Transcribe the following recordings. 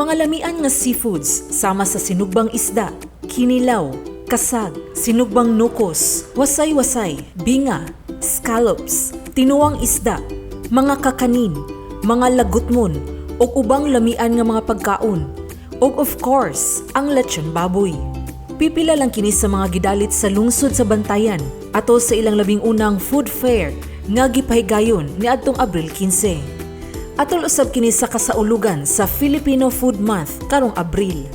Mga lamian nga seafoods sama sa sinugbang isda, kinilaw, kasag, sinugbang nukos, wasay-wasay, binga, scallops, tinuang isda, mga kakanin, mga lagutmon, o ubang lamian nga mga pagkaon, o of course, ang lechon baboy. Pipila lang kini sa mga gidalit sa lungsod sa Bantayan ato sa ilang labing unang food fair nga gipahigayon niadtong Abril 15. Atol usab kini sa kasaulugan sa Filipino Food Month karong Abril.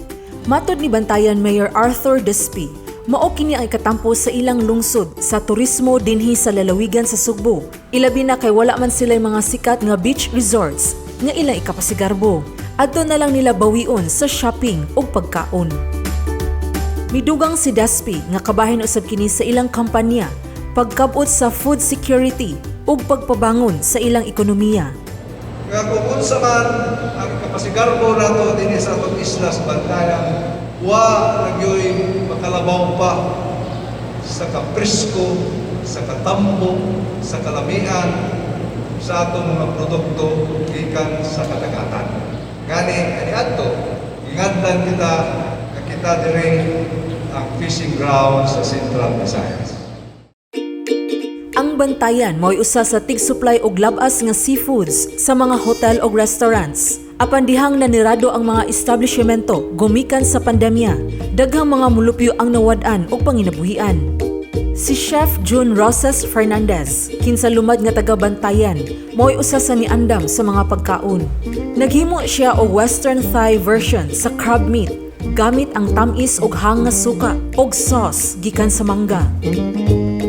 Matod ni Bantayan Mayor Arthur Despy, mao kini ang ikatampo sa ilang lungsod sa turismo dinhi sa lalawigan sa Sugbo. Ilabi na kay wala man sila mga sikat nga beach resorts nga ilang ikapasigarbo. Adto na lang nila bawion sa shopping ug pagkaon. Midugang si Despy nga kabahin usab kini sa ilang kampanya pagkabot sa food security ug pagpabangon sa ilang ekonomiya. Nga kung unsa man ang kapasigarbo nato dinhi sa atong isla sa Bantayan, wa nagyoy makalabaw pa sa kapresko, sa katambo, sa kalamian sa atong mga produkto gikan sa kadagatan. Gani adto gingandan kita diri ang fishing ground sa Central Visayas. Ang Bantayan mo'y usa sa tig-supply og labas nga seafoods sa mga hotel o restaurants. Apan dihang nanirado ang mga establishmento gumikan sa pandemya, daghang mga mulupyo ang nawad-an og panginabuhian. Si Chef June Roses Fernandez, kinsalumad nga taga Bantayan, mo'y usa sa niandam sa mga pagkaon. Naghimo siya og Western Thai version sa crab meat, gamit ang tamis og hang nga suka og sauce gikan sa mangga.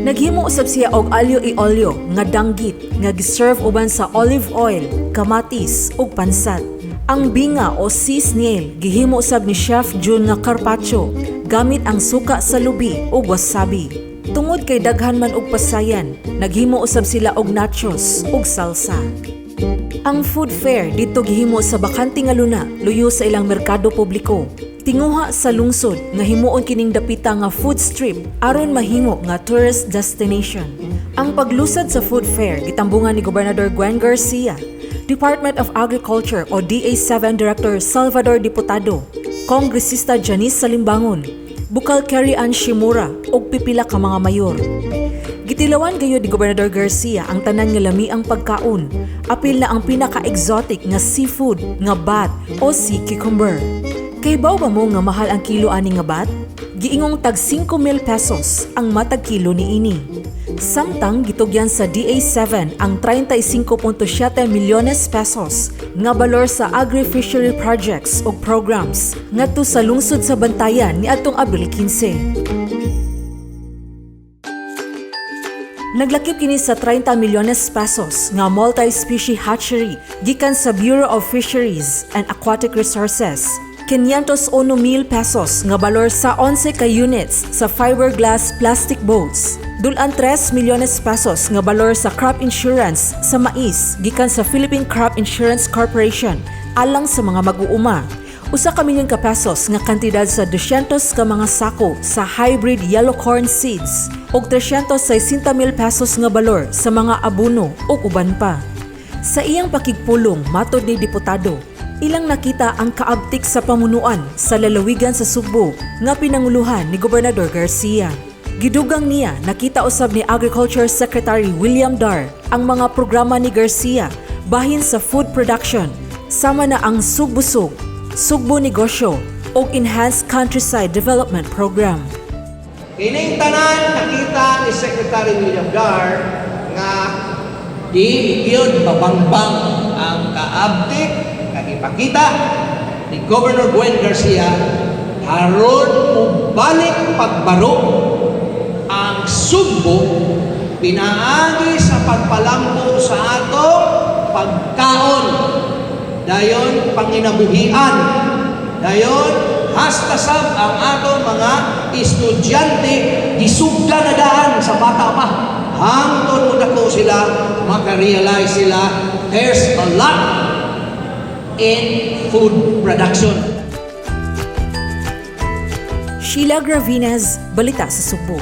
Naghimo usab siya og alyo e olyo nga danggit nga giserve uban sa olive oil, kamatis ug pansat. Ang binga o sea snail gihimo usab ni Chef June nga carpaccio gamit ang suka sa lubi ug wasabi. Tungod kay daghan man og pasayan, naghimo usab sila og nachos ug salsa. Ang food fair dito gihimo sa bakante nga luna luyo sa ilang merkado publiko. Tinguha sa lungsod nga himuon kining dapita nga food strip aron mahimo nga tourist destination. Ang paglusad sa food fair gitambungan ni Gobernador Gwen Garcia, Department of Agriculture o DA7 Director Salvador Diputado, Kongresista Janice Salimbangon, Bukal Carrie Ann Shimura ug pipila ka mga mayor. Gitilawan gayud ni Gobernador Garcia ang tanan nga lamiang pagkaon, apil na ang pinaka-exotic nga seafood nga bat o sea cucumber. Kay baw ba mo nga mahal ang kilo ani nga bat? Giingong tag 5,000 pesos ang matag kilo ni ini. Samtang gitugyan sa DA7 ang 35.7 milyones pesos nga balor sa agri-fishery projects o programs ngadto sa lungsod sa Bantayan niadtong Abril 15. Naglakip kini sa 30 milyones pesos nga multi-species hatchery gikan sa Bureau of Fisheries and Aquatic Resources. 501,000 pesos nga balor sa 11 ka units sa fiberglass plastic boats. Dulan 3 milyones pesos nga balor sa crop insurance sa mais gikan sa Philippine Crop Insurance Corporation alang sa mga mag-uuma. Usa ka milyon ka pesos nga kantidad sa 200 ka mga sako sa hybrid yellow corn seeds ug 360,000 pesos nga balor sa mga abono ug uban pa. Sa iyang pakigpulong, matod ni Diputado, ilang nakita ang kaabtik sa pamunuan sa lalawigan sa Sugbo nga pinanguluhan ni Gobernador Garcia. Gidugang niya nakita usab ni Agriculture Secretary William Dar ang mga programa ni Garcia bahin sa food production, sama na ang Sugbusog, Sugbo Negosyo o Enhanced Countryside Development Program. Ining tanan nakita ni Secretary William Dar nga di yun mabangbang ang kaabtik ipakita ni Governor Gwen Garcia haron mo balik pagbaro ang Sugbo pinaagi sa pagpalambo sa atong pagkaon dayon panginabuhian dayon hasta sab ang atong mga estudyante gisugda na daan sa bata pa hangtod mo dako sila maka-realize sila there's a lot in food production. Sheila Gravinez, Balita sa Sugbo.